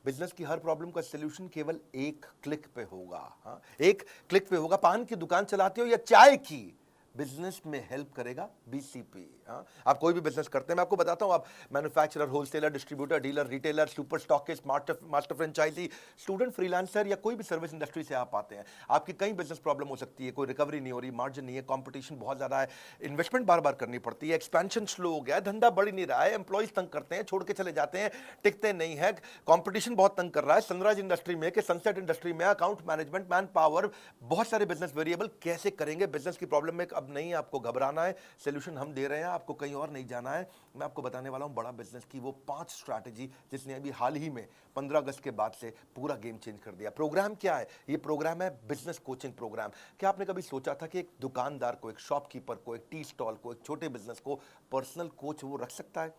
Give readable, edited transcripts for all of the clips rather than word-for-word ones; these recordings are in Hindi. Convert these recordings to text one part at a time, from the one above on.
बिजनेस की हर प्रॉब्लम का सोल्यूशन केवल एक क्लिक पे होगा। हाँ, एक क्लिक पे होगा। पान की दुकान चलाते हो या चाय की, बिजनेस में हेल्प करेगा बीसीपी। हाँ, आप कोई भी बिजनेस करते हैं, मैं आपको बताता हूं, आप manufacturer, wholesaler, distributor, dealer, retailer, super stockist, master franchisee, student, freelancer या कोई भी सर्विस इंडस्ट्री से आप आते हैं, आपकी कई बिजनेस प्रॉब्लम हो सकती है, कोई रिकवरी नहीं हो रही, मार्जिन नहीं है, कंपटीशन बहुत ज्यादा है, इन्वेस्टमेंट बार बार करनी पड़ती है, एक्सपेंशन स्लो हो गया है, धंधा बढ़ ही नहीं रहा है, एम्प्लॉइज तंग करते हैं, छोड़ के चले जाते हैं, टिकते नहीं है, कंपटीशन बहुत तंग कर रहा है, सनराइज इंडस्ट्री में कि सनसेट इंडस्ट्री में, अकाउंट मैनेजमेंट, मैन पावर, बहुत सारे बिजनेस वेरिएबल, कैसे करेंगे? बिजनेस की प्रॉब्लम में अब नहीं आपको घबराना है, सोल्यूशन हम दे रहे हैं, आपको कहीं और नहीं जाना है। मैं आपको बताने वाला हूं बड़ा बिजनेस की वो 5 स्ट्रैटेजी जिसने अभी हाल ही में 15 अगस्त के बाद से पूरा गेम चेंज कर दिया। प्रोग्राम क्या है? ये प्रोग्राम है बिजनेस कोचिंग प्रोग्राम। क्या आपने कभी सोचा था कि एक दुकानदार को, एक शॉपकीपर को, एक टी स्टॉल को, एक छोटे बिजनेस को पर्सनल कोच वो रख सकता है?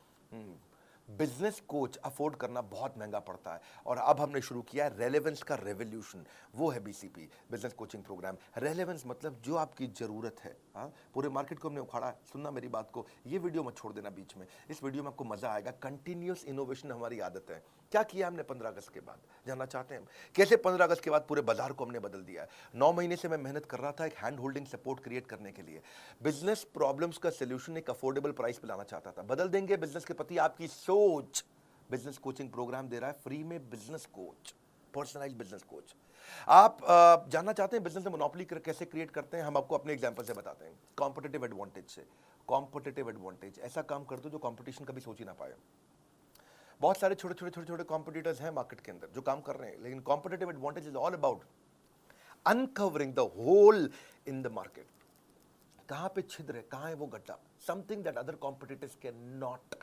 बिजनेस कोच अफोर्ड करना बहुत महंगा पड़ता है, और अब हमने शुरू किया है रेलेवेंस का रेवोल्यूशन। वो है BCP, business coaching program. Relevance मतलब जो आपकी जरूरत है। हाँ, पूरे मार्केट को हमने उखाड़ा है। सुनना मेरी बात को, ये वीडियो मत छोड़ देना बीच में, इस वीडियो में आपको मजा आएगा। कंटिन्यूअस इनोवेशन हमारी आदत है। क्या किया हमने 15 अगस्त के बाद, जानना चाहते हैं कैसे 15 अगस्त के बाद पूरे बाजार को हमने बदल दिया है? 9 महीने से मैं मेहनत कर रहा था एक हैंड होल्डिंग सपोर्ट क्रिएट करने के लिए। बिजनेस प्रॉब्लम्स का सोल्यूशन एक अफोर्डेबल प्राइस पे लाना चाहता था। बदल देंगे बिजनेस के प्रति आपकी सोच। बिजनेस कोचिंग प्रोग्राम दे रहा है फ्री में, business coach, personalised business coach. आप जानना चाहते हैं बिजनेस में मोनोपोली कैसे क्रिएट करते हैं? हम आपको अपने एग्जांपल से बताते हैं, कॉम्पिटिटिव एडवांटेज से। कॉम्पिटिटिव एडवांटेज, ऐसा काम कर दो जो कंपटीशन कभी सोच ही ना पाए। बहुत सारे छोटे कॉम्पिटिटर्स हैं मार्केट के अंदर जो काम कर रहे हैं, लेकिन competitive advantage is all about uncovering the hole in the market. कहां पे छिद्र है, कहां है वो गड्ढा, something that other competitors can not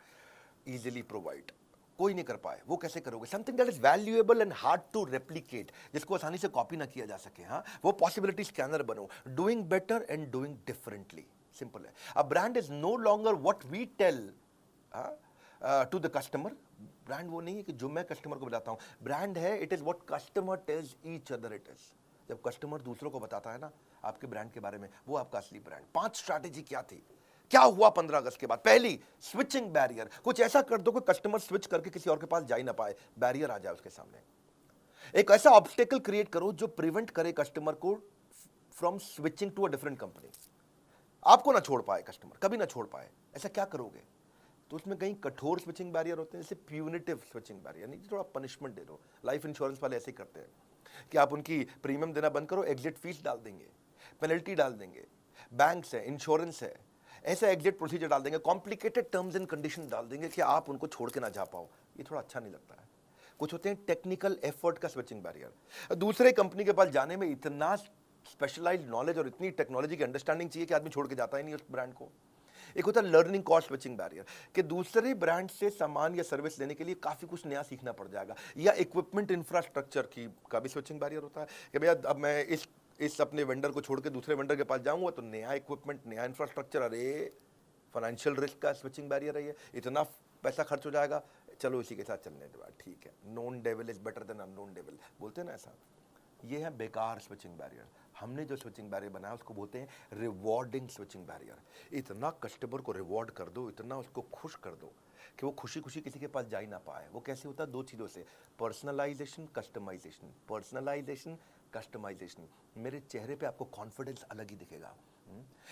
easily provide. कोई नहीं कर पाए, वो कैसे करोगे? Something that is valuable and hard to replicate, जिसको आसानी से कॉपी ना किया जा सके। हाँ, वो पॉसिबिलिटी स्कैनर बनो। Doing better and doing differently, simple है। A brand is no longer what we tell to the customer. Brand वो नहीं है कि जो मैं कस्टमर को बताता हूं, ब्रांड है it is what customer tells each other it is. जब कस्टमर दूसरों को बताता है ना आपके ब्रांड के बारे में, वो आपका असली ब्रांड। 5 स्ट्रैटेजी क्या थी, क्या हुआ 15 अगस्त के बाद? पहली, स्विचिंग बैरियर। कुछ ऐसा कर दो कि कस्टमर स्विच करके किसी और के पास जा ही ना पाए, बैरियर आ जाए उसके सामने। एक ऐसा ऑब्स्टेकल क्रिएट करो जो प्रिवेंट करे कस्टमर को from switching to a different company. आपको ना छोड़ पाए कस्टमर, कभी ना छोड़ पाए। ऐसा क्या करोगे? तो उसमें कहीं कठोर स्विचिंग बैरियर होते हैं, जैसे प्यूनिटिव स्विचिंग बैरियर, नहीं थोड़ा पनिशमेंट दे दो। लाइफ इंश्योरेंस वाले ऐसे ही करते हैं कि आप उनकी प्रीमियम देना बंद करो, एग्जिट फीस डाल देंगे, पेनल्टी डाल देंगे। बैंक्स है, इंश्योरेंस है, ऐसा एग्जिट प्रोसीजर डाल देंगे, कॉम्प्लिकेटेड टर्म्स एंड कंडीशन डाल देंगे कि आप उनको छोड़ के ना जा पाओ। ये थोड़ा अच्छा नहीं लगता है। कुछ होते हैं टेक्निकल एफर्ट का स्विचिंग बैरियर। दूसरे कंपनी के पास जाने में इतना स्पेशलाइज्ड नॉलेज और इतनी टेक्नोलॉजी की अंडरस्टैंडिंग चाहिए कि आदमी छोड़ के जाता ही नहीं उस ब्रांड को। एक होता है लर्निंग कॉस्ट स्विचिंग बैरियर, कि दूसरे ब्रांड से सामान या सर्विस लेने के लिए काफी कुछ नया सीखना पड़ जाएगा। या इक्विपमेंट इंफ्रास्ट्रक्चर की का भी स्विचिंग बैरियर होता है कि भैया अब मैं इस अपने वेंडर को छोड़ के दूसरे वेंडर के पास जाऊंगा तो नया इक्विपमेंट, नया इंफ्रास्ट्रक्चर, अरे फाइनेंशियल रिस्क का स्विचिंग बैरियर है ये, इतना पैसा खर्च हो जाएगा, चलो इसी के साथ चलने दो, ठीक है। Known devil is better than unknown devil, बोलते हैं ना ऐसा। ये है बेकार स्विचिंग बैरियर। हमने जो स्विचिंग बैरियर बनाया उसको बोलते हैं रिवॉर्डिंग स्विचिंग बैरियर। इतना कस्टमर को रिवॉर्ड कर दो, इतना उसको खुश कर दो कि वो खुशी खुशी किसी के पास जा ही ना पाए। वो कैसे होता है? 2 चीज़ों से, पर्सनलाइजेशन, कस्टमाइजेशन। Personalisation, customization. मेरे चेहरे पे आपको कॉन्फिडेंस अलग ही दिखेगा।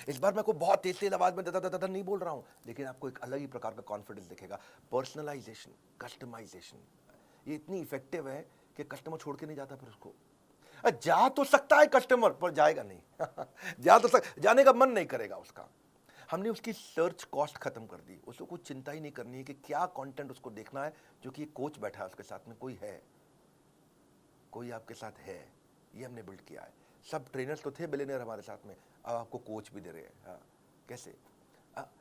इस बार मैं को बहुत तेज आवाज में दादा नहीं बोल रहा हूं, लेकिन आपको एक अलग ही प्रकार का कॉन्फिडेंस दिखेगा। पर्सनलाइजेशन, कस्टमाइजेशन, ये इतनी इफेक्टिव है कि कस्टमर छोड़ के नहीं जाता फिर उसको। जा तो सकता है कस्टमर, पर जाएगा नहीं। जाने का मन नहीं करेगा उसका। हमने उसकी सर्च कॉस्ट खत्म कर दी। उसको कुछ चिंता ही नहीं करनी है कि क्या कंटेंट उसको देखना है, जो कि कोच बैठा है उसके साथ में, कोई है, कोई आपके साथ है। ये हमने बिल्ड किया है। सब ट्रेनर्स तो थे बिलियनियर हमारे साथ में, अब आपको कोच भी दे रहे हैं। हाँ, कैसे?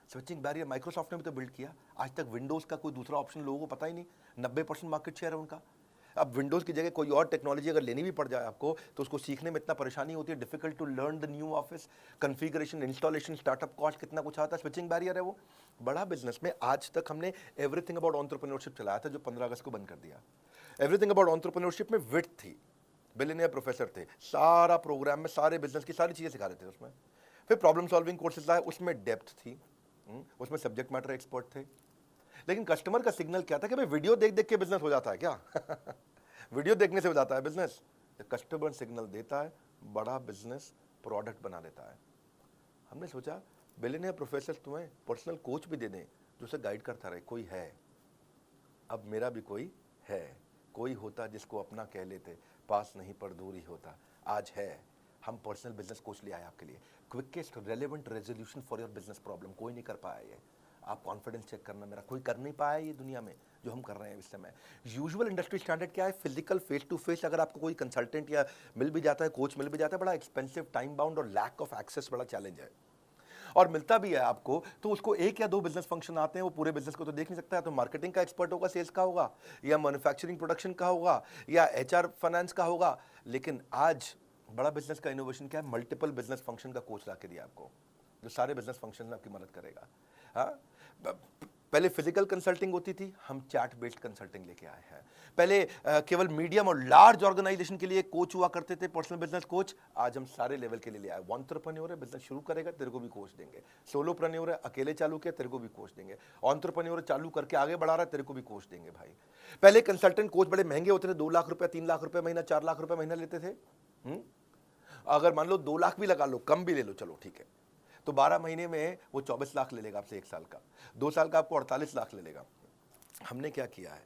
स्विचिंग बैरियर माइक्रोसॉफ्ट ने भी तो बिल्ड किया। आज तक विंडोज का कोई दूसरा ऑप्शन लोगों को पता ही नहीं। 90% मार्केट शेयर है उनका। अब विंडोज की जगह कोई और टेक्नोलॉजी अगर लेनी भी पड़ जाए आपको, तो उसको सीखने में इतना परेशानी होती है, difficult to learn the new office, configuration, installation, startup cost कितना कुछ आता है। स्विचिंग बैरियर है वो। बड़ा बिजनेस में आज तक हमने एवरीथिंग अबाउट एंटरप्रेन्योरशिप चलाया था, जो 15 अगस्त को बंद कर दिया। एवरीथिंग अबाउट एंटरप्रेन्योरशिप में विड्थ थी, बिलियनियर प्रोफेसर थे, सारा प्रोग्राम में सारे बिजनेस की सारी चीजें सिखा रहे थे उसमें। फिर प्रॉब्लम सॉल्विंग कोर्सेज आए, उसमें डेप्थ थी, उसमें सब्जेक्ट मैटर एक्सपर्ट थे। लेकिन कस्टमर का सिग्नल क्या था कि भाई वीडियो देख देख के बिजनेस हो जाता है क्या? वीडियो देखने से हो जाता है बिजनेस, कस्टमर सिग्नल देता है, बड़ा बिजनेस प्रोडक्ट बना लेता है। हमने सोचा बिलियनियर प्रोफेसर तुम्हें पर्सनल कोच भी दे दें जो उसे गाइड करता रहे। कोई है, अब मेरा भी कोई है, कोई होता जिसको अपना कह लेते, पास नहीं पर दूर ही होता। आज है, हम पर्सनल बिजनेस कोच ले आए आपके लिए, quickest relevant resolution for your business problem. कोई नहीं कर पाया ये, आप कॉन्फिडेंस चेक करना, मेरा कोई कर नहीं पाया ये दुनिया में जो हम कर रहे हैं इस समय। यूजुअल इंडस्ट्री स्टैंडर्ड क्या है? फिजिकल फेस टू फेस अगर आपको कोई कंसल्टेंट या मिल भी जाता है, कोच मिल भी जाता है, बड़ा एक्सपेंसिव, टाइम बाउंड और लैक ऑफ एक्सेस बड़ा चैलेंज है। और मिलता भी है आपको तो उसको एक या दो बिजनेस फंक्शन आते हैं, वो पूरे बिजनेस को तो देख नहीं सकता है। तो मार्केटिंग का एक्सपर्ट होगा, सेल्स का होगा, या मैन्युफैक्चरिंग प्रोडक्शन का होगा, या एचआर फाइनेंस का होगा। लेकिन आज बड़ा बिजनेस का इनोवेशन क्या है? मल्टीपल बिजनेस फंक्शन का कोच ला के दिया आपको, जो सारे बिजनेस फंक्शन में आपकी मदद करेगा। हाँ, पहले फिजिकल कंसल्टिंग होती थी, हम चैट बेस्ड कंसल्टिंग लेके आए हैं। पहले केवल मीडियम और लार्ज ऑर्गेनाइजेशन के लिए कोच हुआ करते थे, पर्सनल बिजनेस कोच। आज हम सारे लेवल के लिए ले आए। एंटरप्रेन्योर है, बिजनेस शुरू करेगा, तेरे को भी कोच देंगे। सोलोप्रेन्योर है, अकेले चालू किया, तेरे को भी कोच देंगे। एंटरप्रेन्योर चालू करके आगे बढ़ा रहा है, तेरे को भी कोच देंगे भाई। पहले कंसल्टेंट कोच बड़े महंगे होते थे, 2 लाख रुपए, 3 लाख रुपए महीना, 4 लाख रुपए महीना लेते थे। अगर मान लो 2 लाख भी लगा लो, कम भी ले लो, चलो ठीक है, तो 12 महीने में वो 24 लाख ले लेगा आपसे 1 साल का। 2 साल का आपको 48 लाख ले लेगा। हमने क्या किया है?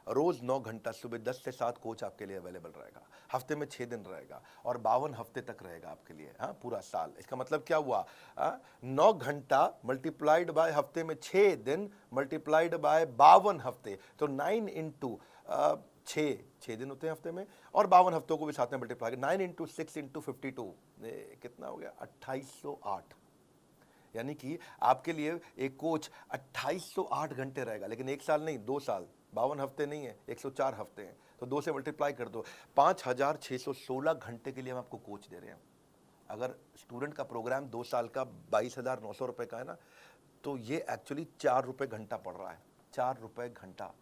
रोज 9 घंटा सुबह 10 से 7 कोच आपके लिए अवेलेबल रहेगा, हफ्ते में 6 दिन रहेगा, और 52 हफ्ते तक रहेगा आपके लिए। हाँ, पूरा साल। इसका मतलब क्या हुआ? 9 घंटा मल्टीप्लाइड बाय हफ्ते में 6 दिन मल्टीप्लाइड बाय 52 हफ्ते, तो 9 इंटू 6 दिन होते हैं हफ्ते में, और 52 हफ्तों को भी साथ में मल्टीप्लाई, 9 इंटू 6 इंटू 52, कितना हो गया? 2808। यानी कि आपके लिए एक कोच 2808 घंटे रहेगा, लेकिन 1 साल नहीं, 2 साल, 52 हफ्ते नहीं है, 104 हफ्ते हैं, तो 2 से मल्टीप्लाई कर दो, 5616 घंटे के लिए हम आपको कोच दे रहे हैं। अगर स्टूडेंट का प्रोग्राम 2 साल का 22,900 रुपए का है ना, तो ये एक्चुअली 4 रुपए घंटा पड़ रहा है। 4 रुपए घंटा।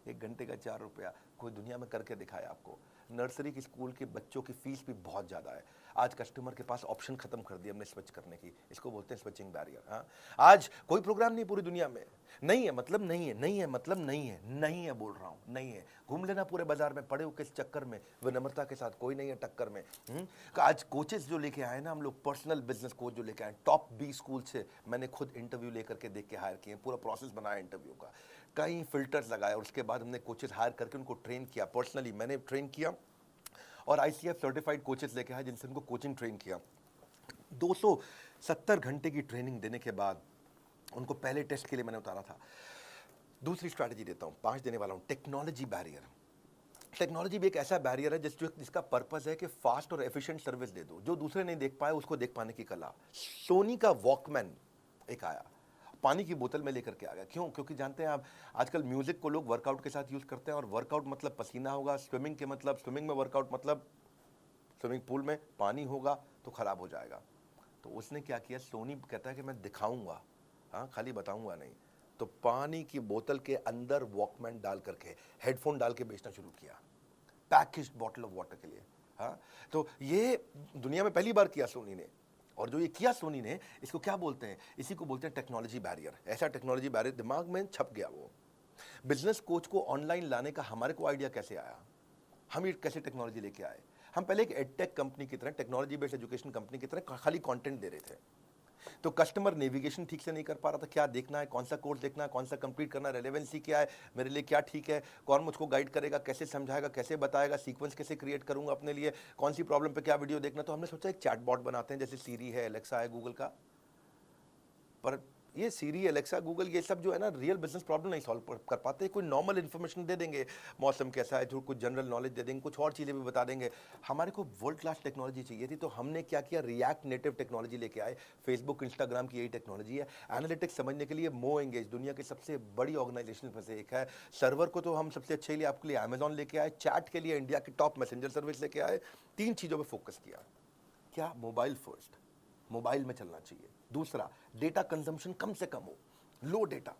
1 घंटे का 4 रुपया, कोई दुनिया में करके दिखाया आपको। नर्सरी की स्कूल के बच्चों की फीस भी बहुत ज़्यादा है। आज कस्टमर के पास ऑप्शन खत्म कर दिया हमने स्विच करने की, इसको बोलते हैं स्विचिंग बैरियर। हाँ, आज कोई प्रोग्राम नहीं पूरी दुनिया में, नहीं है मतलब नहीं है, नहीं है मतलब नहीं है, नहीं है बोल रहा हूँ, नहीं है। घूम लेना पूरे बाजार में, पड़े हो किस चक्कर में, विनम्रता के साथ, कोई नहीं है टक्कर में। आज कोचेस जो लेके आए ना हम लोग, पर्सनल बिजनेस कोच जो लेके आए, टॉप 20 स्कूल से मैंने खुद इंटरव्यू लेकर के देख के हायर किए, पूरा प्रोसेस बनाया इंटरव्यू का, कई फिल्टर्स लगाए, और उसके बाद हमने कोचेस हायर करके उनको ट्रेन किया। पर्सनली मैंने ट्रेन किया, और ICF सर्टिफाइड कोचेस लेके आए जिनसे उनको कोचिंग ट्रेन किया। 270 घंटे की ट्रेनिंग देने के बाद उनको पहले टेस्ट के लिए मैंने उतारा था। दूसरी स्ट्रैटेजी देता हूँ, 5 देने वाला हूँ, टेक्नोलॉजी बैरियर। टेक्नोलॉजी भी एक ऐसा बैरियर है जिसका पर्पस है कि फास्ट और एफिशिएंट सर्विस दे दो, जो दूसरे नहीं देख पाए उसको देख पाने की कला। सोनी का वॉकमैन एक आया, पानी की बोतल में लेकर के आ गया। क्यों? क्योंकि जानते हैं आप, आजकल म्यूजिक को लोग वर्कआउट के साथ यूज करते हैं, और वर्कआउट मतलब पसीना होगा, स्विमिंग के मतलब, स्विमिंग में वर्कआउट मतलब स्विमिंग पूल में पानी होगा तो खराब हो जाएगा। तो उसने क्या किया, सोनी कहता है कि मैं दिखाऊंगा, हाँ, खाली बताऊंगा नहीं। तो पानी की बोतल के अंदर वॉकमैन डाल करके, हेडफोन डाल के बेचना शुरू किया, पैकेज्ड बॉटल ऑफ वाटर के लिए। हाँ, तो ये दुनिया में पहली बार किया सोनी ने। और जो ये किया सोनी ने, इसको क्या बोलते हैं? इसी को बोलते हैं टेक्नोलॉजी बैरियर। ऐसा टेक्नोलॉजी बैरियर दिमाग में छप गया। वो बिजनेस कोच को ऑनलाइन लाने का हमारे को आइडिया कैसे आया? हम ये कैसे टेक्नोलॉजी लेके आए? हम पहले एक एडटेक कंपनी की तरह, टेक्नोलॉजी बेस्ड एजुकेशन कंपनी की तरह खाली कंटेंट दे रहे थे। तो कस्टमर नेविगेशन ठीक से नहीं कर पा रहा था, क्या देखना है, कौन सा कोर्स देखना है, कौन सा कंप्लीट करना है, रेलेवेंसी क्या है, मेरे लिए क्या ठीक है, कौन मुझको गाइड करेगा, कैसे समझाएगा, कैसे बताएगा, सीक्वेंस कैसे क्रिएट करूंगा अपने लिए, कौन सी प्रॉब्लम पे क्या वीडियो देखना। तो हमने सोचा एक चैटबॉट बनाते हैं, जैसे सीरी है, एलेक्सा है गूगल का। पर ये सीरी, एलेक्सा, गूगल, ये सब जो है ना, रियल बिजनेस प्रॉब्लम नहीं सॉल्व कर पाते। कोई नॉर्मल इन्फॉर्मेशन दे देंगे, मौसम कैसा है, जो कुछ जनरल नॉलेज दे देंगे, कुछ और चीज़ें भी बता देंगे। हमारे को वर्ल्ड क्लास टेक्नोलॉजी चाहिए थी, तो हमने क्या किया, रिएक्ट नेटिव टेक्नोलॉजी लेके आए। फेसबुक, इंस्टाग्राम की यही टेक्नोलॉजी है। एनालिटिक्स समझने के लिए मो एंगेज, दुनिया की सबसे बड़ी ऑर्गेनाइजेशन में से एक है। सर्वर को तो हम सबसे अच्छे लिए आपके लिए अमेजॉन लेके आए। चैट के लिए इंडिया की टॉप मैसेंजर सर्विस लेके आए। 3 चीज़ों पर फोकस किया। क्या? मोबाइल फर्स्ट, मोबाइल में चलना चाहिए। दूसरा, डेटा कंजम्पशन कम से कम हो, लो डेटा,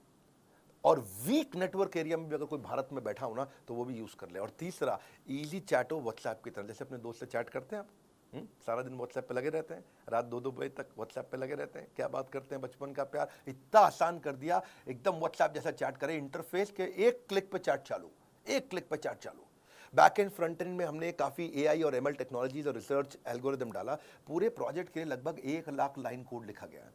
और वीक नेटवर्क एरिया में भी अगर कोई भारत में बैठा हो ना, तो वो भी यूज कर ले। और तीसरा, इजी चैट हो, व्हाट्सएप की तरह, जैसे अपने दोस्त से चैट करते हैं आप, सारा दिन व्हाट्सएप पे लगे रहते हैं, रात 2-2 बजे तक व्हाट्सएप पे लगे रहते हैं, क्या बात करते हैं, बचपन का प्यार। इतना आसान कर दिया, एकदम व्हाट्सएप जैसा चैट करें, इंटरफेस के एक क्लिक पे चैट चालू, एक क्लिक पे चैट चालू। बैक एंड फ्रंट एंड में हमने काफ़ी एआई और एमएल टेक्नोलॉजीज और रिसर्च एल्गोरिदम डाला। पूरे प्रोजेक्ट के लिए लगभग 1 लाख लाइन कोड लिखा गया है।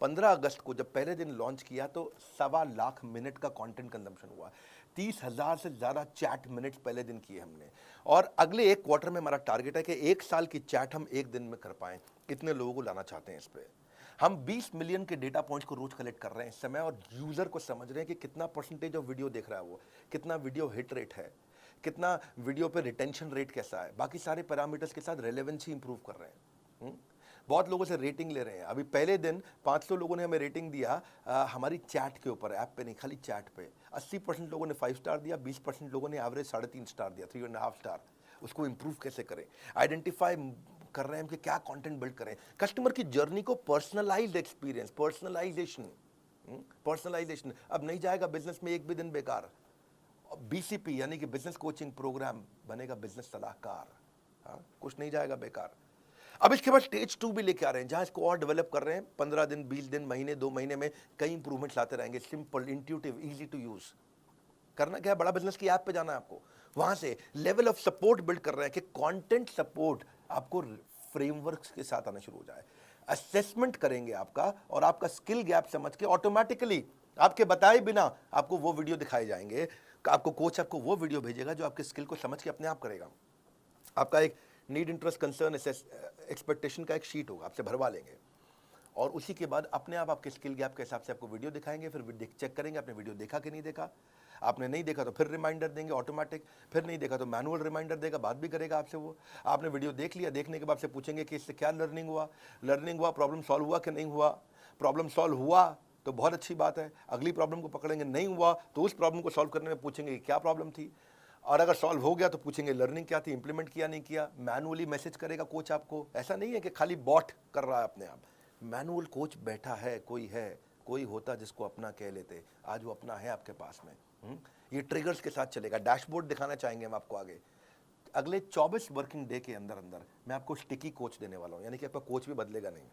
15 अगस्त को जब पहले दिन लॉन्च किया तो 1.25 मिनट का कंटेंट कंजम्पशन हुआ। 30,000 से ज़्यादा चैट मिनट्स पहले दिन किए हमने, और अगले 1 क्वार्टर में हमारा टारगेट है कि 1 साल की चैट हम 1 दिन में कर पाएँ। इतने लोगों को लाना चाहते हैं इस पर। हम 20 मिलियन के डेटा पॉइंट्स को रोज कलेक्ट कर रहे हैं इस समय, और यूज़र को समझ रहे हैं कि कितना परसेंटेज ऑफ वीडियो देख रहा है वो, कितना वीडियो हिट रेट है, कितना वीडियो पे रिटेंशन रेट कैसा है, बाकी सारे पैरामीटर्स के साथ रेलेवेंसी इंप्रूव कर रहे हैं। बहुत लोगों से रेटिंग ले रहे हैं। अभी पहले दिन 500 लोगों ने हमें रेटिंग दिया हमारी चैट के ऊपर, ऐप पे नहीं, खाली चैट पे। 80% लोगों ने 5 स्टार दिया, 20% लोगों ने एवरेज 3.5 स्टार दिया, 3.5 स्टार। उसको इंप्रूव कैसे करें, आइडेंटिफाई कर रहे हैं हम कि क्या कंटेंट बिल्ड करें, कस्टमर की जर्नी को पर्सनलाइज्ड एक्सपीरियंस, पर्सनलाइजेशन। अब नहीं जाएगा बिजनेस में एक भी दिन बेकार। बीसीपी यानी कि बिजनेस कोचिंग प्रोग्राम बनेगा बिजनेस सलाहकार। कुछ नहीं जाएगा बेकार। अब इसके बाद स्टेज 2 भी लेके आ रहे हैं, जहां इसको और डेवलप कर रहे हैं। 15 दिन, 20 दिन, महीने, 2 महीने में कई इंप्रूवमेंट्स लाते रहेंगे। Simple, intuitive, easy to use. करना क्या है, बड़ा बिजनेस की ऐप पे जाना है आपको। वहां से लेवल ऑफ सपोर्ट बिल्ड कर रहे हैं कि कंटेंट सपोर्ट आपको फ्रेमवर्क्स के साथ आना शुरू हो जाए। असेसमेंट करेंगे आपका, और आपका स्किल गैप समझ के ऑटोमेटिकली आपके बताए बिना आपको वो वीडियो दिखाए जाएंगे। आपको कोच आपको वो वीडियो भेजेगा जो आपके स्किल को समझ के अपने आप करेगा। आपका एक नीड, इंटरेस्ट, कंसर्न, एक्सपेक्टेशन का एक शीट होगा, आपसे भरवा लेंगे, और उसी के बाद अपने आप आपके स्किल गैप के हिसाब से आपको वीडियो दिखाएंगे। फिर चेक करेंगे आपने वीडियो देखा कि नहीं देखा। आपने नहीं देखा तो फिर रिमाइंडर देंगे ऑटोमेटिक, फिर नहीं देखा तो मैनुअल रिमाइंडर देगा, बात भी करेगा आपसे वो। आपने वीडियो देख लिया, देखने के बाद से पूछेंगे कि इससे क्या लर्निंग हुआ, प्रॉब्लम सॉल्व हुआ कि नहीं हुआ। प्रॉब्लम सॉल्व हुआ तो बहुत अच्छी बात है, अगली प्रॉब्लम को पकड़ेंगे। नहीं हुआ तो उस प्रॉब्लम को सॉल्व करने में पूछेंगे कि क्या प्रॉब्लम थी, और अगर सॉल्व हो गया तो पूछेंगे लर्निंग क्या थी, इंप्लीमेंट किया नहीं किया। मैनुअली मैसेज करेगा कोच आपको। ऐसा नहीं है कि खाली बॉट कर रहा है अपने आप, मैनुअल कोच बैठा है, कोई होता जिसको अपना कह लेते। आज वो अपना है आपके पास में। ये ट्रिगर्स के साथ चलेगा। डैशबोर्ड दिखाना चाहेंगे हम आपको आगे। अगले 24 वर्किंग डे के अंदर मैं आपको स्टिकी कोच देने वाला हूँ, यानी कि आपका कोच भी बदलेगा नहीं।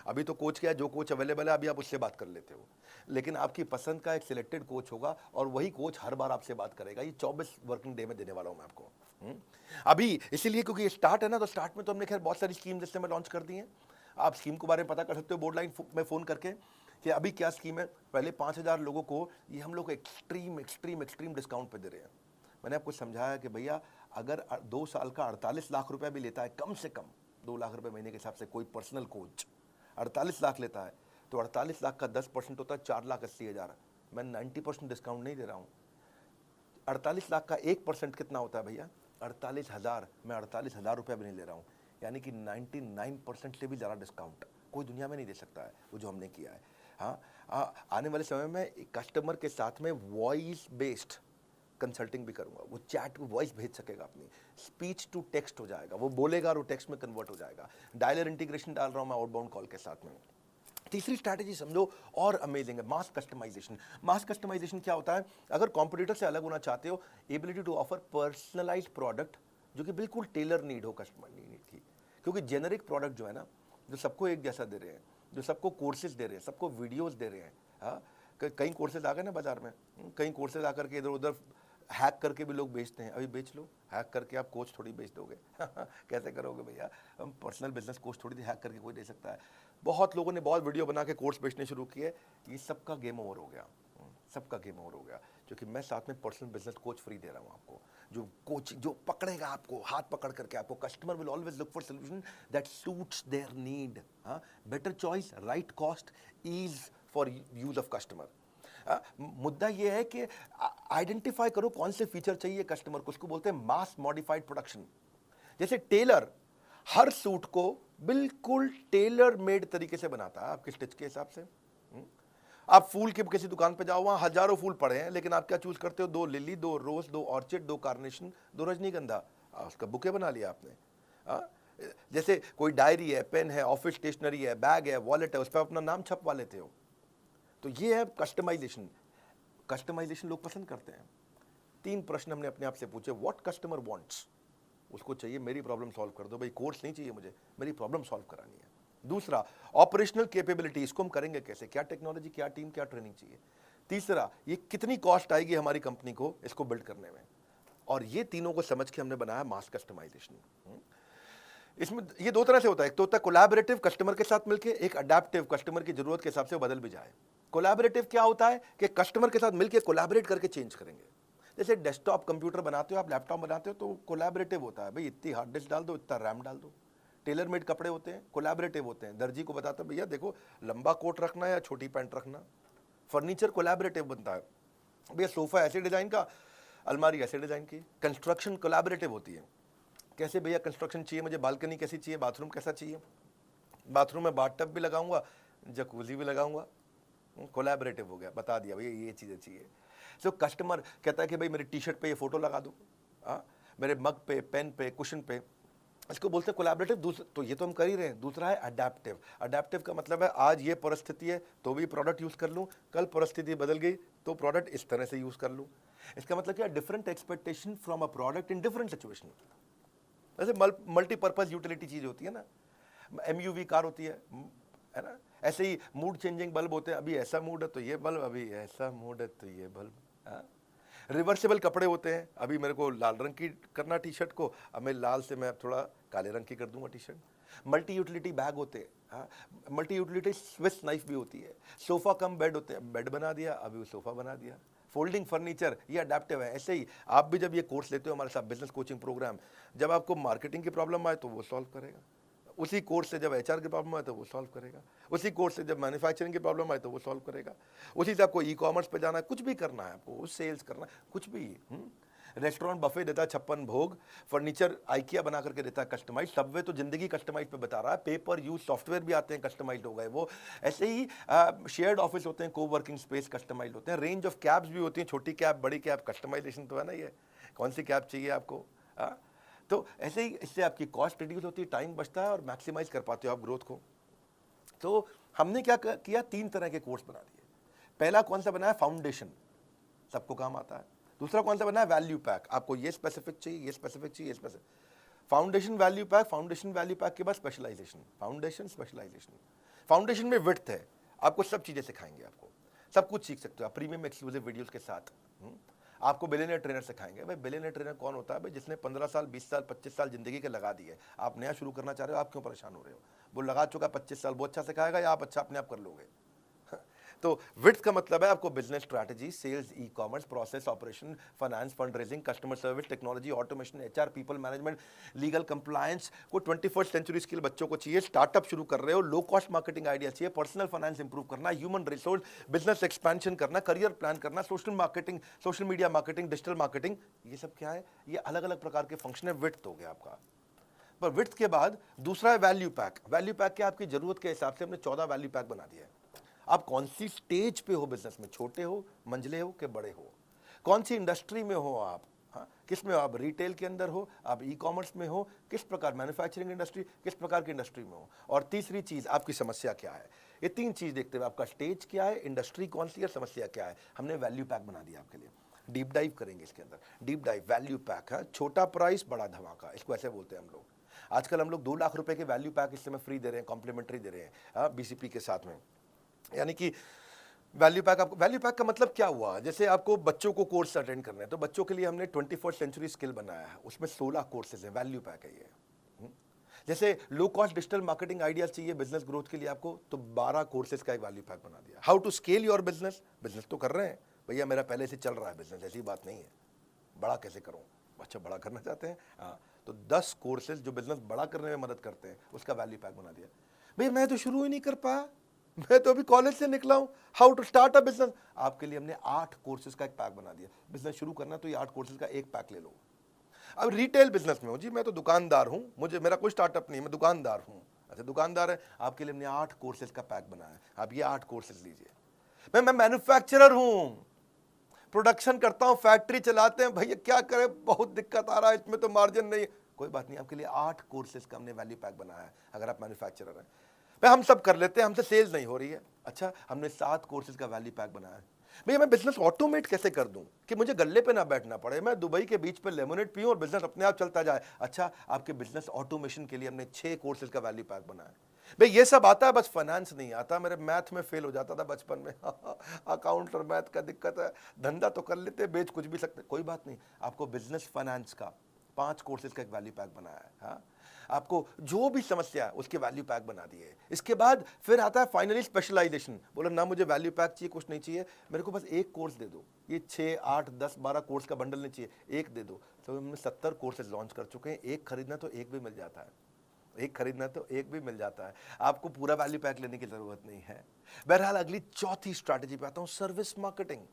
अभी तो कोच क्या है, जो कोच अवेलेबल है अभी आप उससे बात कर लेते हो, लेकिन आपकी पसंद का एक सिलेक्टेड कोच होगा, और वही कोच हर बार आपसे बात करेगा। ये 24 वर्किंग डे में देने वाला हूँ मैं आपको। अभी इसीलिए क्योंकि ये स्टार्ट है ना, तो स्टार्ट में तो हमने खैर बहुत सारी स्कीम जिससे मैं लॉन्च कर दी है। आप स्कीम के बारे में पता कर सकते हो बोर्ड लाइन में फ़ोन करके कि अभी क्या स्कीम है। पहले 5,000 लोगों को ये हम लोग एक्सट्रीम डिस्काउंट पे दे रहे हैं। मैंने आपको समझाया कि भैया अगर 2 साल का 48 लाख रुपया भी लेता है, कम से कम 2 लाख रुपए महीने के हिसाब से कोई पर्सनल कोच 48 लाख लेता है, तो 48 लाख का 10% होता है 4,80,000। मैं 90% डिस्काउंट नहीं दे रहा हूँ। 48 लाख का 1% कितना होता है भैया, 48,000। मैं 48,000 रुपया भी नहीं ले रहा हूँ, यानी कि 99% से भी ज़्यादा डिस्काउंट कोई दुनिया में नहीं दे सकता है वो जो हमने किया है। आने वाले समय में कस्टमर के साथ में वॉइस बेस्ड कंसल्टिंग भी करूंगा। वो चैट को वॉइस भेज सकेगा, अपनी स्पीच टू टेक्स्ट हो जाएगा, वो बोलेगा और वो टेक्स्ट में कन्वर्ट हो जाएगा। डायलर इंटीग्रेशन डाल रहा हूं मैं आउटबाउंड कॉल के साथ में। तीसरी स्ट्रैटेजी समझो और अमेजिंग है, मास कस्टमाइजेशन। मास कस्टमाइजेशन क्या होता है, अगर कॉम्पिटिटर से अलग होना चाहते हो, ability to offer personalised product जो कि बिल्कुल टेलर नीड हो कस्टमर नीड की। क्योंकि जेनरिक प्रोडक्ट जो है ना, जो सबको एक जैसा दे रहे हैं, जो सबको कोर्सेज दे रहे हैं, सबको वीडियोस दे रहे हैं। कई कोर्सेज आ गए ना बाजार में, कई कोर्सेज आकर के इधर उधर हैक करके भी लोग बेचते हैं। अभी बेच लो, हैक करके आप कोच थोड़ी बेच दोगे कैसे करोगे भैया, हम पर्सनल बिजनेस कोच थोड़ी हैक करके कोई दे सकता है। बहुत लोगों ने बहुत वीडियो बना के कोर्स बेचने शुरू किए, ये सबका गेम ओवर हो गया, सबका गेम ओवर हो गया। क्योंकि मैं साथ में पर्सनल बिजनेस कोच फ्री दे रहा हूँ आपको, जो कोच जो पकड़ेगा आपको, हाथ पकड़ करके आपको। Customer will always look for solution that suits their need. Better choice, right cost, ease for use of customer. मुद्दा ये है कि आइडेंटिफाई करो कौन से फीचर चाहिए कस्टमर को, उसको बोलते हैं मास मॉडिफाइड प्रोडक्शन। जैसे टेलर हर सूट को बिल्कुल टेलर मेड तरीके से बनाता है आपके स्टिच के हिसाब से। आप फूल की किसी दुकान पे जाओ, वहां हजारों फूल पड़े हैं, लेकिन आप क्या चूज करते हो, 2 लिली, 2 रोज, 2 ऑर्चिड, 2 कार्नेशन, 2 रजनीगंधा, उसका बुके बना लिया आपने। जैसे कोई डायरी है, पेन है, ऑफिस स्टेशनरी है, बैग है, वॉलेट है, उस पर अपना नाम छपवा लेते हो। तो ये है कस्टमाइजेशन। कस्टमाइजेशन लोग पसंद करते हैं। 3 प्रश्न हमने अपने आप से पूछे। व्हाट कस्टमर वांट्स, उसको चाहिए मेरी प्रॉब्लम सॉल्व कर दो भाई, कोर्स नहीं चाहिए मुझे, मेरी प्रॉब्लम सॉल्व करानी है। दूसरा, ऑपरेशनल कैपेबिलिटी, इसको हम करेंगे कैसे, क्या टेक्नोलॉजी, क्या टीम, क्या ट्रेनिंग चाहिए। तीसरा, ये कितनी कॉस्ट आएगी हमारी कंपनी को इसको बिल्ड करने में। और ये तीनों को समझ के हमने बनाया मास कस्टमाइजेशन। इसमें ये दो तरह से होता है, एक तो होता है कोलैबोरेटिव कस्टमर के साथ मिलके, एक अडैप्टिव कस्टमर की जरूरत के हिसाब से वो बदल भी जाए। कोलैबोरेटिव क्या होता है कि कस्टमर के साथ मिलके कोलैबोरेट करके चेंज करेंगे। जैसे डेस्कटॉप कंप्यूटर बनाते हो आप, लैपटॉप बनाते हो, तो कोलैबोरेटिव होता है, भाई इतनी हार्ड डिस्क डाल दो, इतना रैम डाल दो। टेलर मेड कपड़े होते हैं, कोलैबोरेटिव होते हैं, दर्जी को बताता है भैया देखो लंबा कोट रखना है या छोटी पैंट रखना। फर्नीचर कोलैबोरेटिव बनता है, भैया सोफा ऐसे डिजाइन का, अलमारी ऐसे डिजाइन की। कंस्ट्रक्शन कोलैबोरेटिव होती है, कैसे भैया कंस्ट्रक्शन चाहिए मुझे, बालकनी कैसी चाहिए, बाथरूम कैसा चाहिए, बाथरूम में बाथ टब भी लगाऊंगा, जकूजी भी लगाऊंगा, कोलैबोरेटिव हो गया, बता दिया भैया ये चीज़ें चाहिए। सो कस्टमर कहता है कि भाई मेरी टी शर्ट पे ये फोटो लगा दो, मेरे मग पे, पेन पे, कुशन पे, इसको बोलते हैं कोलैबोरेटिव। तो ये तो हम कर ही रहे हैं। दूसरा है अडैप्टिव। अडैप्टिव का मतलब है आज ये परिस्थिति है तो भी प्रोडक्ट यूज़ कर लूँ, कल परिस्थिति बदल गई तो प्रोडक्ट इस तरह से यूज़ कर लूँ। इसका मतलब क्या, different expectation from a product in different situation. जैसे मल्टीपर्पज़ यूटिलिटी चीज़ होती है ना, MUV कार होती है ना, ऐसे ही मूड चेंजिंग बल्ब होते हैं, अभी ऐसा मूड है तो ये बल्ब, अभी ऐसा मूड है तो ये बल्ब। रिवर्सेबल कपड़े होते हैं, अभी मेरे को लाल रंग की करना टी शर्ट को, अब मैं लाल से मैं थोड़ा काले रंग की कर दूंगा T shirt. Multi utility bag होते हैं, मल्टी यूटिलिटी स्विस नाइफ भी होती है। सोफा कम बेड होते हैं, बेड बना दिया, अभी वो सोफा बना दिया। फोल्डिंग फर्नीचर, ये अडेप्टिव है। ऐसे ही आप भी जब ये कोर्स लेते हो हमारे साथ, बिजनेस कोचिंग प्रोग्राम, जब आपको मार्केटिंग की प्रॉब्लम आए तो वो सॉल्व करेगा, उसी कोर्स से जब HR की प्रॉब्लम आए तो वो सॉल्व करेगा, उसी कोर्स से जब मैन्युफैक्चरिंग की प्रॉब्लम आए तो वो सॉल्व करेगा, उसी से आपको ई-कॉमर्स पे जाना है, कुछ भी करना है आपको, सेल्स करना है, कुछ भी। रेस्टोरेंट बफे देता है 56 भोग, फर्नीचर आइकिया बना करके देता है कस्टमाइज, सबवे तो जिंदगी कस्टमाइज पे बता रहा है, पेपर यूज सॉफ्टवेयर भी आते हैं कस्टमाइज हो गए वो। ऐसे ही शेयर्ड ऑफिस होते हैं, को वर्किंग स्पेस कस्टमाइज होते हैं, रेंज ऑफ कैब्स भी होती हैं, छोटी कैब, बड़ी कैब, कस्टमाइजेशन तो है ना, ये कौन सी कैब चाहिए आपको। तो ऐसे ही इससे आपकी कॉस्ट रिड्यूस होती है, टाइम बचता है और मैक्सिमाइज कर पाते हो आप ग्रोथ को। तो हमने क्या किया, 3 तरह के कोर्स बना दिए। पहला कौन सा बनाया, फाउंडेशन, सबको काम आता है। दूसरा कौन सा बनाया, वैल्यू पैक, आपको ये स्पेसिफिक चाहिए, ये स्पेसिफिक चाहिए, ये specific. Foundation value pack, foundation value pack के बाद स्पेशलाइजेशन, फाउंडेशन स्पेशलाइजेशन। फाउंडेशन में विड्थ है, आपको सब चीजें सिखाएंगे, आपको सब कुछ सीख सकते हो आप प्रीमियम एक्सक्लूसिव वीडियोस के साथ। आपको बिलियनियर ट्रेनर सिखाएंगे। भाई बिलियनियर ट्रेनर कौन होता है, भाई जिसने 15 साल 20 साल 25 साल जिंदगी के लगा दिए। आप नया शुरू करना चाह रहे हो, आप क्यों परेशान हो रहे हो, वो लगा चुका 25 साल, वो अच्छा सिखाएगा या आप अच्छा अपने आप कर लोगे। तो विड्थ का मतलब है आपको business strategy, sales, e-commerce, process, operation, finance, fund raising, customer service, technology, automation, HR, people management, legal compliance को 21st सेंचुरी स्किल बच्चों को चाहिए। स्टार्टअप शुरू कर रहे हो, लो कॉस्ट मार्केटिंग आइडिया चाहिए, पर्सनल फाइनेंस इंप्रूव करना, ह्यूमन रिसोर्स, बिजनेस एक्सपेंशन करना, करियर प्लान करना, social marketing, social media marketing, digital marketing, ये सब क्या है, ये अलग अलग प्रकार के फंक्शन है। विड्थ हो गया आपका। पर विड्थ के बाद दूसरा है वैल्यू पैक। वैल्यू पैक क्या, आपकी जरूरत के हिसाब से हमने 14 वैल्यू पैक बना दिया है। आप कौन सी स्टेज पे हो बिजनेस में, छोटे हो, मंझले हो कि बड़े हो, कौन सी इंडस्ट्री में हो आप, किस में हो आप, रिटेल के अंदर हो, आप ई-कॉमर्स में हो, किस प्रकार मैन्युफैक्चरिंग इंडस्ट्री, किस प्रकार की इंडस्ट्री में हो, और तीसरी चीज आपकी समस्या क्या है। ये 3 चीज देखते हुए आपका स्टेज क्या है, इंडस्ट्री कौन सी है, समस्या क्या है, हमने वैल्यू पैक बना दिया आपके लिए। डीप डाइव करेंगे इसके अंदर, डीप डाइव वैल्यू पैक है, छोटा प्राइस बड़ा धमाका, इसको ऐसे बोलते हैं हम लोग। आजकल हम लोग 2 लाख रुपए के वैल्यू पैक इस समय फ्री दे रहे हैं, कॉम्प्लीमेंट्री दे रहे हैं BCP के साथ में। यानी कि वैल्यू पैक, आपको वैल्यू पैक का मतलब क्या हुआ, जैसे आपको बच्चों को कोर्स अटेंड करने हैं तो बच्चों के लिए हमने 21st सेंचुरी स्किल बनाया है, उसमें 16 कोर्सेज है, वैल्यू पैक है ये। जैसे low cost digital marketing ideas चाहिए बिजनेस ग्रोथ के लिए आपको, तो 12 कोर्सेज का एक वैल्यू पैक बना दिया। How to scale your business, business तो कर रहे हैं भैया, मेरा पहले से चल रहा है बिजनेस, ऐसी बात नहीं है, बड़ा कैसे करूं, अच्छा बड़ा करना चाहते हैं, हाँ, तो 10 कोर्सेज जो बिजनेस बड़ा करने में मदद करते हैं, उसका वैल्यू पैक बना दिया। भैया मैं तो शुरू ही नहीं कर पाया, मैं तो अभी कॉलेज से निकला हूं, how to start a business, आपके लिए हमने 8 कोर्सेज का एक पैक बना दिया। बिजनेस शुरू करना तो ये 8 कोर्सेज का एक पैक ले लो। अब रिटेल बिजनेस में हो जी, मैं तो दुकानदार हूं, मेरा कोई स्टार्टअप नहीं, मैं दुकानदार हूं, अच्छा दुकानदार है, आपके लिए हमने 8 कोर्सेज का पैक बनाया है, आप ये 8 कोर्सेज लीजिए। मैं मैन्युफैक्चरर हूं, प्रोडक्शन करता हूं, फैक्ट्री चलाते हैं, भैया क्या करें, बहुत दिक्कत आ रहा है, इसमें तो मार्जिन नहीं, कोई बात नहीं, आपके लिए 8 कोर्सेज का हमने वैल्यू पैक बनाया है। अगर आप मैन्युफैक्चरर हैं, हम सब कर लेते हैं, हमसे सेल्स नहीं हो रही है, अच्छा हमने 7 कोर्सेज का वैल्यू पैक बनाया है। भैया मैं बिजनेस ऑटोमेट कैसे कर दूं कि मुझे गल्ले पे ना बैठना पड़े, मैं दुबई के बीच पे लेमोनेड पीऊं और बिजनेस अपने आप चलता जाए, अच्छा आपके बिजनेस ऑटोमेशन के लिए हमने 6 कोर्सेज का वैल्यू पैक बनाया है। भाई ये सब आता है, बस फाइनेंस नहीं आता। मेरे मैथ में फेल हो जाता था बचपन में अकाउंट और मैथ का दिक्कत है। धंधा तो कर लेते, बेच कुछ भी सकते, कोई बात नहीं। आपको बिजनेस फाइनेंस का 5 कोर्सेज का एक वैल्यू पैक बनाया है। हाँ, आपको जो भी समस्या है उसके वैल्यू पैक बना दिए। इसके बाद फिर आता है फाइनली स्पेशलाइजेशन। बोलो ना मुझे वैल्यू पैक चाहिए, कुछ नहीं चाहिए, मेरे को बस एक कोर्स दे दो। ये 6, 8, 10, 12 कोर्स का बंडल नहीं चाहिए, एक दे दो। तो हमने 70 कोर्सेज लॉन्च कर चुके हैं। एक खरीदना तो एक भी मिल जाता है, एक खरीदना तो एक भी मिल जाता है। आपको पूरा वैल्यू पैक लेने की जरूरत नहीं है। बहरहाल अगली चौथी स्ट्रैटेजी पे आता हूं, service marketing.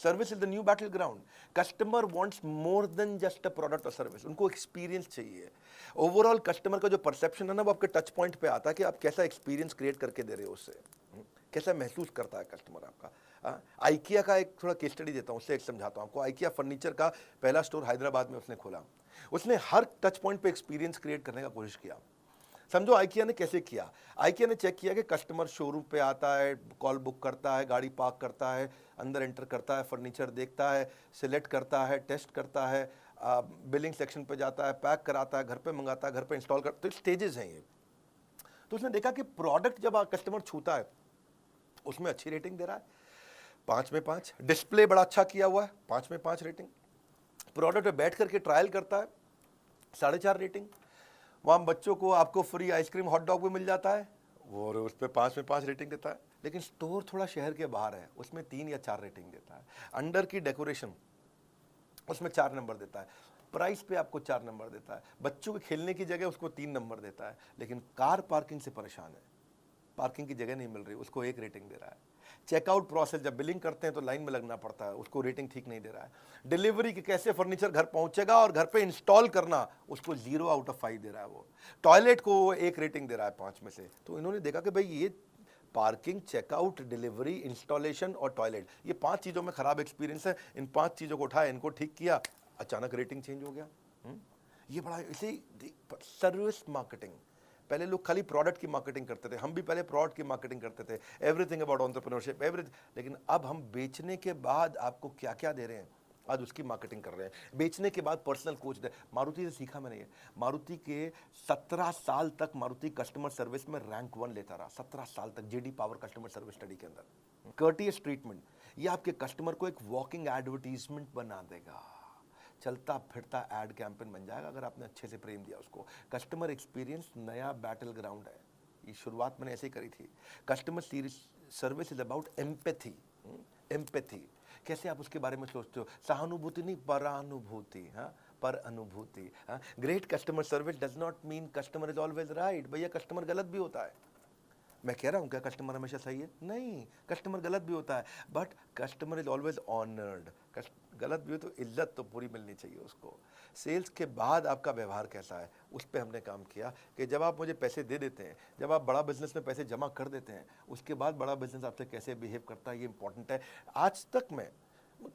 Service is the new battle ground. Customer wants more than just a product और सर्विस, उनको एक्सपीरियंस चाहिए। ओवरऑल कस्टमर का जो परसेप्शन है ना, वो आपके टच पॉइंट पे आता है कि आप कैसा एक्सपीरियंस क्रिएट करके दे रहे हो उससे, कैसा महसूस करता है कस्टमर आपका। आइकिया का एक थोड़ा केस स्टडी देता हूँ, उससे एक समझाता हूँ आपको। आइकिया फर्नीचर का पहला स्टोर हैदराबाद में उसने खोला। उसने हर टच पॉइंट पे एक्सपीरियंस क्रिएट करने का कोशिश किया। समझो आइकिया ने कैसे किया। आइकिया ने चेक किया कि कस्टमर शोरूम पे आता है, कॉल बुक करता है, गाड़ी पार्क करता है, अंदर एंटर करता है, फर्नीचर देखता है, सिलेक्ट करता है, टेस्ट करता है, बिलिंग सेक्शन पे जाता है, पैक कराता है, घर पे मंगाता है, घर पे इंस्टॉल करता है। तो स्टेजेस हैं ये। तो उसने देखा कि प्रोडक्ट जब कस्टमर छूता है उसमें अच्छी रेटिंग दे रहा है, 5 में 5। डिस्प्ले बड़ा अच्छा किया हुआ है, 5 में 5 रेटिंग। प्रोडक्ट पे बैठ करके ट्रायल करता है, 4.5 रेटिंग। वहाँ बच्चों को आपको फ्री आइसक्रीम हॉट डॉग भी मिल जाता है, वो और उस पर 5 में 5 रेटिंग देता है। लेकिन स्टोर थोड़ा शहर के बाहर है, उसमें 3 या 4 रेटिंग देता है। अंडर की डेकोरेशन उसमें 4 नंबर देता है। प्राइस पे आपको 4 नंबर देता है। बच्चों के खेलने की जगह उसको 3 नंबर देता है। लेकिन कार पार्किंग से परेशान है, पार्किंग की जगह नहीं मिल रही, उसको 1 रेटिंग दे रहा है। चेकआउट प्रोसेस, जब बिलिंग करते हैं तो लाइन में लगना पड़ता है, उसको रेटिंग ठीक नहीं दे रहा है। डिलीवरी कि कैसे फर्नीचर घर पहुंचेगा और घर पे इंस्टॉल करना, उसको 0 आउट ऑफ 5 दे रहा है वो। टॉयलेट को वो 1 रेटिंग दे रहा है 5 में से। तो इन्होंने देखा कि भाई ये पार्किंग, चेकआउट, डिलीवरी, इंस्टॉलेशन और टॉयलेट, ये 5 चीज़ों में खराब एक्सपीरियंस है। इन 5 चीज़ों को उठाया, इनको ठीक किया, अचानक रेटिंग चेंज हो गया। ये बड़ा इसे सर्विस मार्केटिंग। पहले लोग खाली प्रोडक्ट की मार्केटिंग करते थे, हम भी पहले प्रोडक्ट की मार्केटिंग करते थे, एवरीथिंग अबाउट एंटरप्रेन्योरशिप एवरीथिंग। लेकिन अब हम बेचने के बाद आपको क्या क्या दे रहे हैं, आज उसकी मार्केटिंग कर रहे हैं। बेचने के बाद पर्सनल कोच दे। मारुति से सीखा मैंने ये। मारुति के 17 साल तक मारुति कस्टमर सर्विस में रैंक 1 लेता रहा, 17 साल तक, JD power customer service study के अंदर। कर्टियस ट्रीटमेंट, ये आपके कस्टमर को एक वॉकिंग एडवर्टीजमेंट बना देगा, चलता फिरता एड कैंपेन बन जाएगा अगर आपने अच्छे से प्रेम दिया उसको। कस्टमर एक्सपीरियंस नया बैटल ग्राउंड है। ये शुरुआत मैंने ऐसे ही करी थी। Customer service is about empathy. Empathy, कैसे आप उसके बारे में सोचते हो, सहानुभूति नहीं, परानुभूति। हाँ, पर अनुभूति। हाँ, great customer service does not mean customer is always right. भैया कस्टमर गलत भी होता है। मैं कह रहा हूँ क्या कस्टमर हमेशा सही है? नहीं, कस्टमर गलत भी होता है, but customer is always honoured. गलत भी हो तो इज्जत तो पूरी मिलनी चाहिए उसको। सेल्स के बाद आपका व्यवहार कैसा है, उस पर हमने काम किया कि जब आप मुझे पैसे दे देते हैं, जब आप बड़ा बिजनेस में पैसे जमा कर देते हैं, उसके बाद बड़ा बिजनेस आपसे कैसे बिहेव करता है, ये इंपॉर्टेंट है। आज तक में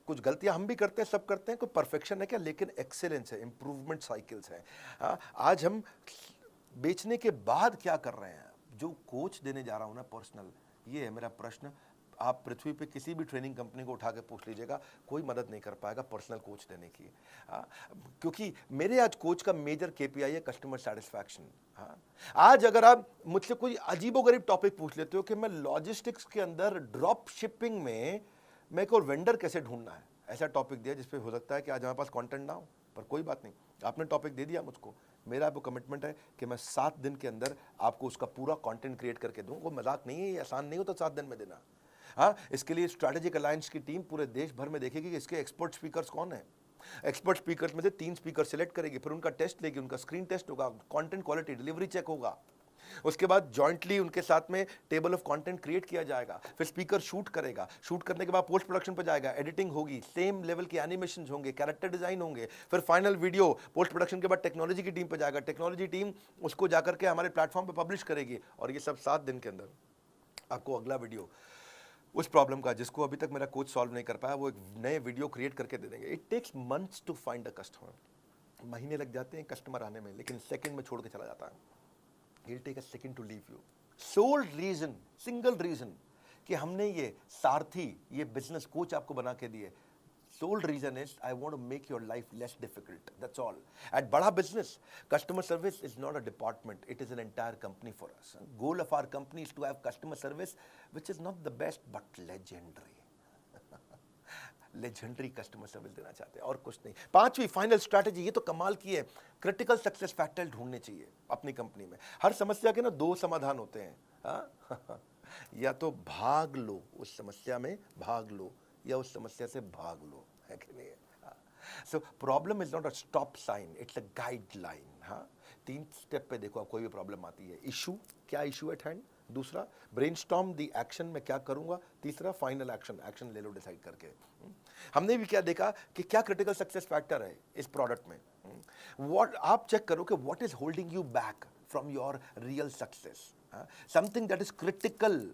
कुछ गलतियां हम भी करते हैं, सब करते हैं, कोई परफेक्शन है क्या, लेकिन एक्सेलेंस है, इंप्रूवमेंट साइकिल्स हैं। हाँ, आज हम बेचने के बाद क्या कर रहे हैं, जो कोच देने जा रहा हूँ ना पर्सनल, ये है मेरा प्रश्न। आप पृथ्वी पे किसी भी ट्रेनिंग कंपनी को उठा के पूछ लीजिएगा, कोई मदद नहीं कर पाएगा पर्सनल कोच देने की। क्योंकि मेरे आज कोच का मेजर केपीआई है कस्टमर सेटिस्फैक्शन। हाँ, आज अगर आप मुझसे कोई अजीबोगरीब टॉपिक पूछ लेते हो कि मैं लॉजिस्टिक्स के अंदर ड्रॉप शिपिंग में मेरे को वेंडर कैसे ढूंढना है, ऐसा टॉपिक दिया जिसपे हो सकता है कि आज हमारे पास कंटेंट ना हो, पर कोई बात नहीं, आपने टॉपिक दे दिया मुझको। मेरा आपको कमिटमेंट है कि मैं 7 दिन के अंदर आपको उसका पूरा कंटेंट क्रिएट करके दूं। वो मजाक नहीं है, ये आसान नहीं होता 7 दिन में देना। हाँ, इसके लिए स्ट्रैटेजिक अलायंस की टीम पूरे देश भर में देखेगी कि इसके एक्सपर्ट स्पीकर्स कौन है। एक्सपर्ट स्पीकर्स में से 3 स्पीकर सिलेक्ट करेगी, फिर उनका टेस्ट लेगी, उनका स्क्रीन टेस्ट होगा, कंटेंट क्वालिटी, डिलीवरी चेक होगा। उसके बाद जॉइंटली उनके साथ में टेबल ऑफ कंटेंट क्रिएट किया जाएगा। फिर स्पीकर शूट करेगा, शूट करने के बाद पोस्ट प्रोडक्शन पर जाएगा, एडिटिंग होगी, सेम लेवल के एनिमेशन होंगे, कैरेक्टर डिजाइन होंगे, फिर फाइनल वीडियो पोस्ट प्रोडक्शन के बाद टेक्नोलॉजी की टीम पर जाएगा, टेक्नोलॉजी टीम उसको जाकर के हमारे प्लेटफॉर्म पर पब्लिश करेगी। और ये सब 7 दिन के अंदर आपको अगला वीडियो उस प्रॉब्लम का जिसको अभी तक मेरा कोच सॉल्व नहीं कर पाया, वो एक नए वीडियो क्रिएट करके दे देंगे। It takes months to find a customer, महीने लग जाते हैं कस्टमर आने में, लेकिन सेकंड में छोड़ के चला जाता है। He'll take a second to leave you. Sole reason, single reason कि हमने ये सारथी, ये बिजनेस कोच आपको बना के दिए, sole reason is I want to make your life less difficult. That's all. At Bada Business, customer service is not a department. It is an entire company for us. Goal of our company is to have customer service which is not the best but legendary. Legendary customer service देना चाहते हैं और कुछ नहीं। पांचवी फाइनल स्ट्रैटेजी, ये तो कमाल की है, क्रिटिकल सक्सेस फैक्टर ढूंढने चाहिए अपनी कंपनी में। हर समस्या के ना दो समाधान होते हैं, हाँ? या तो भाग लो, उस समस्या में भाग लो, या उस समस्या से भाग लो, है कि नहीं? So problem is not a stop sign, it's a guideline. हाँ, 3 स्टेप पे देखो, आप कोई भी प्रॉब्लम आती है, इशू, क्या इशू एट हैंड, दूसरा ब्रेनस्टॉर्म दी एक्शन, मैं क्या करूंगा, तीसरा फाइनल एक्शन, एक्शन ले लो डिसाइड करके। हमने भी क्या देखा कि क्या क्रिटिकल सक्सेस फैक्टर है इस प्रोडक्ट में। व्हाट आप चेक करो कि what is holding you back from your real success, something that is critical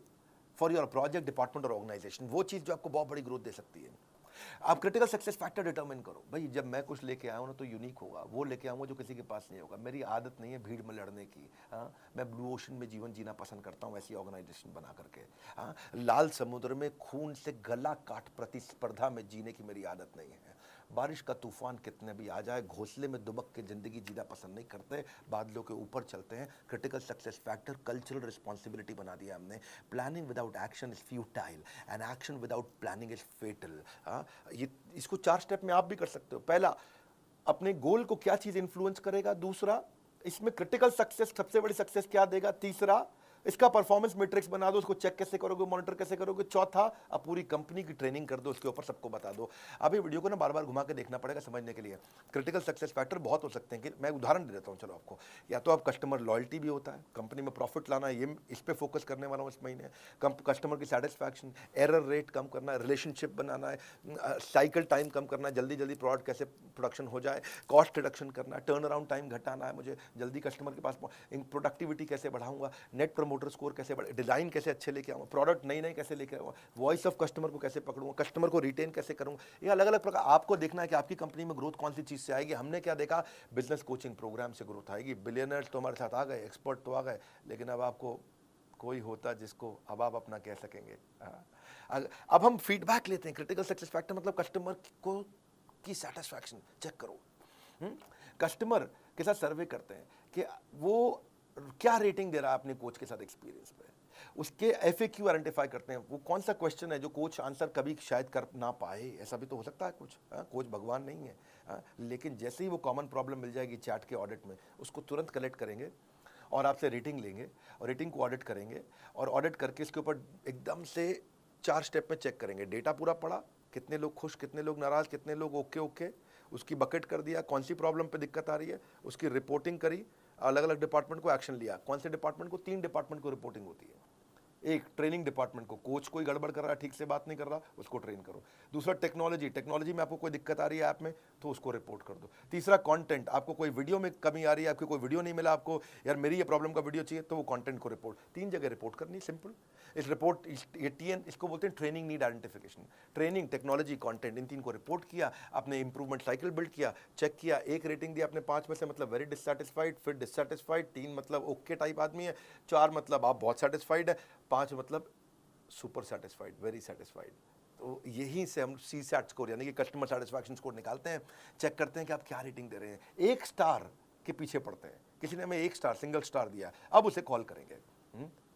for your project, department और ऑर्गेनाइजेशन, वो चीज जो आपको बहुत बड़ी ग्रोथ दे सकती है। आप क्रिटिकल सक्सेस फैक्टर डिटरमिन करो, भाई जब मैं कुछ लेके आया हूँ ना तो यूनिक होगा, वो लेके आऊँगा जो किसी के पास नहीं होगा। मेरी आदत नहीं है भीड़ में लड़ने की, हाँ, मैं ब्लू ओशन में जीवन जीना पसंद करता हूँ, ऐसी ऑर्गेनाइजेशन बना करके। हाँ, लाल समुद्र में खून से गला काट प्रतिस्पर्धा में जीने की मेरी आदत नहीं है। बारिश का तूफान कितने भी आ जाए, घोंसले में दुबक के जिंदगी जीना पसंद नहीं करते, बादलों के ऊपर चलते हैं। Critical success factor cultural responsibility बना दिया हमने। Planning without action is futile and action without planning is fatal. ये इसको 4 स्टेप में आप भी कर सकते हो। पहला, अपने गोल को क्या चीज इन्फ्लुएंस करेगा, दूसरा इसमें क्रिटिकल सक्सेस सबसे बड़ी सक्सेस क्या देगा, तीसरा इसका परफॉर्मेंस मैट्रिक्स बना दो, उसको चेक कैसे करोगे, मॉनिटर कैसे करोगे, चौथा अब पूरी कंपनी की ट्रेनिंग कर दो, उसके ऊपर सबको बता दो। अब ये वीडियो को ना बार बार घुमा के देखना पड़ेगा समझने के लिए। क्रिटिकल सक्सेस फैक्टर बहुत हो सकते हैं, कि मैं उदाहरण दे देता हूँ चलो आपको। या तो आप कस्टमर लॉयल्टी भी होता है, कंपनी में प्रॉफिट लाना, ये इस पे फोकस करने वाला हूँ इस महीने। कस्टमर की सेटिस्फैक्शन, एरर रेट कम करना है, रिलेशनशिप बनाना है, साइकिल टाइम कम करना है, जल्दी जल्दी प्रोडक्ट कैसे प्रोडक्शन हो जाए, कॉस्ट रिडक्शन करना है, टर्न अराउंड टाइम घटाना है, मुझे जल्दी कस्टमर के पास प्रोडक्टिविटी कैसे बढ़ाऊंगा, नेट प्रमोटर स्कोर कैसे बढ़े, डिजाइन कैसे अच्छे लेके आऊँगा, प्रोडक्ट नई नई कैसे लेके आऊँगा, वॉइस ऑफ कस्टमर को कैसे पकड़ूंगा, कस्टमर को रिटेन कैसे करूँगा। ये अलग अलग प्रकार आपको देखना है कि आपकी कंपनी में ग्रोथ कौन सी चीज़ से आएगी। हमने क्या देखा, बिजनेस कोचिंग प्रोग्राम से ग्रोथ आएगी। बिलियनर्स तो हमारे साथ आ गए, एक्सपर्ट तो आ गए, लेकिन अब आपको कोई होता जिसको अब आप अपना कह सकेंगे। अब हम फीडबैक लेते हैं। क्रिटिकल सक्सेस फैक्टर मतलब कस्टमर को की सेटिस्फैक्शन चेक करो। कस्टमर के साथ सर्वे करते हैं कि वो क्या रेटिंग दे रहा है अपने कोच के साथ एक्सपीरियंस पे, उसके FAQ आइडेंटिफाई करते हैं, वो कौन सा क्वेश्चन है जो कोच आंसर कभी शायद कर ना पाए, ऐसा भी तो हो सकता है कुछ। कोच भगवान नहीं है, लेकिन जैसे ही वो कॉमन प्रॉब्लम मिल जाएगी चैट के ऑडिट में, उसको तुरंत कलेक्ट करेंगे और आपसे रेटिंग लेंगे और रेटिंग को ऑडिट करेंगे और ऑडिट करके इसके ऊपर एकदम से 4 स्टेप में चेक करेंगे। डेटा पूरा पड़ा, कितने लोग खुश, कितने लोग नाराज, कितने लोग ओके ओके, उसकी बकेट कर दिया, कौन सी प्रॉब्लम पे दिक्कत आ रही है, उसकी रिपोर्टिंग करी, अलग अलग डिपार्टमेंट को एक्शन लिया। कौन से डिपार्टमेंट को, 3 डिपार्टमेंट को रिपोर्टिंग होती है। एक ट्रेनिंग डिपार्टमेंट को, कोच कोई गड़बड़ कर रहा है, ठीक से बात नहीं कर रहा, उसको ट्रेन करो। दूसरा टेक्नोलॉजी में आपको कोई दिक्कत आ रही है ऐप में तो उसको रिपोर्ट कर दो। तीसरा कंटेंट, आपको कोई वीडियो में कमी आ रही है, आपको कोई वीडियो नहीं मिला, आपको यार मेरी ये प्रॉब्लम का वीडियो चाहिए, तो वो कंटेंट को रिपोर्ट, 3 जगह रिपोर्ट करनी, सिंपल। इस रिपोर्ट ये TN इसको बोलते हैं training need identification. Training, technology, content, इन 3 को रिपोर्ट किया, अपने इंप्रूवमेंट साइकिल बिल्ड किया, चेक किया, 1 रेटिंग दिया अपने 5 में से, मतलब वेरी डिससैटिस्फाइड, फिर डिससैटिस्फाइड, 3 मतलब ओके टाइप आदमी है, 4 मतलब आप बहुत सेटिस्फाइड है, 5 मतलब सुपर सेटिस्फाइड, वेरी सेटिस्फाइड। तो यहीं से हम CSAT स्कोर यानी कि कस्टमर सेटिस्फैक्शन स्कोर निकालते हैं, चेक करते हैं कि आप क्या रेटिंग दे रहे हैं। 1 स्टार के पीछे पड़ते हैं, किसी ने हमें 1 स्टार सिंगल स्टार दिया, अब उसे कॉल करेंगे,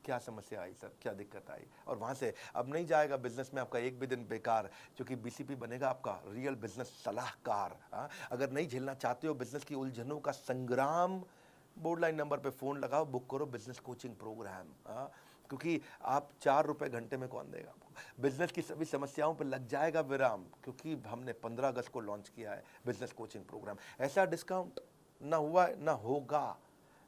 क्या समस्या आई सर, क्या दिक्कत आई, और वहाँ से अब नहीं जाएगा बिजनेस में आपका एक भी दिन बेकार, क्योंकि BCP बनेगा आपका रियल बिजनेस सलाहकार। अगर नहीं झेलना चाहते हो बिजनेस की उलझनों का संग्राम, बोर्ड लाइन नंबर पे फ़ोन लगाओ, बुक करो बिजनेस कोचिंग प्रोग्राम, क्योंकि आप 4 रुपए घंटे में कौन देगा आपको। बिजनेस की सभी समस्याओं पर लग जाएगा विराम, क्योंकि हमने 15 अगस्त को लॉन्च किया है बिजनेस कोचिंग प्रोग्राम। ऐसा डिस्काउंट ना हुआ है ना होगा,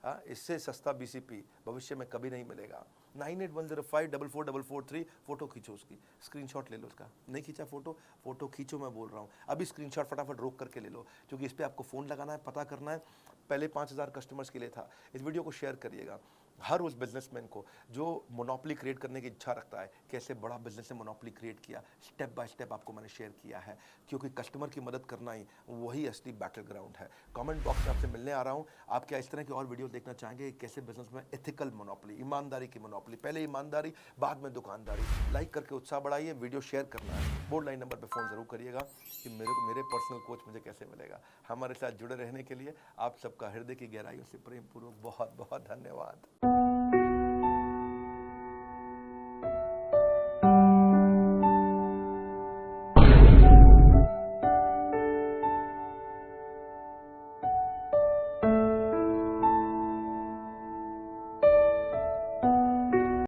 इससे सस्ता BCP भविष्य में कभी नहीं मिलेगा। 9810544443, फोटो खींचो, उसकी स्क्रीनशॉट ले लो उसका, नहीं खींचा फोटो खींचो, मैं बोल रहा हूँ अभी स्क्रीनशॉट फटाफट रोक करके ले लो, क्योंकि इस पर आपको फ़ोन लगाना है, पता करना है। पहले 5000 कस्टमर्स के लिए था, इस वीडियो को शेयर करिएगा। हर उस बिजनेसमैन को जो मोनोपोली क्रिएट करने की इच्छा रखता है, कैसे बड़ा बिजनेस से मोनोपोली क्रिएट किया, स्टेप बाय स्टेप आपको मैंने शेयर किया है, क्योंकि कस्टमर की मदद करना ही वही असली बैटल ग्राउंड है। कमेंट बॉक्स में आपसे मिलने आ रहा हूँ। आप क्या इस तरह की और वीडियो देखना चाहेंगे, कैसे बिजनेस में एथिकल मोनोपोली, ईमानदारी की मोनोपोली, पहले ईमानदारी बाद में दुकानदारी। लाइक करके उत्साह बढ़ाइए, वीडियो शेयर करना है, बोर्ड लाइन नंबर पर फ़ोन ज़रूर करिएगा कि मेरे पर्सनल कोच मुझे कैसे मिलेगा। हमारे साथ जुड़े रहने के लिए आप सबका हृदय की गहराइयों से प्रेम पूर्वक बहुत बहुत धन्यवाद।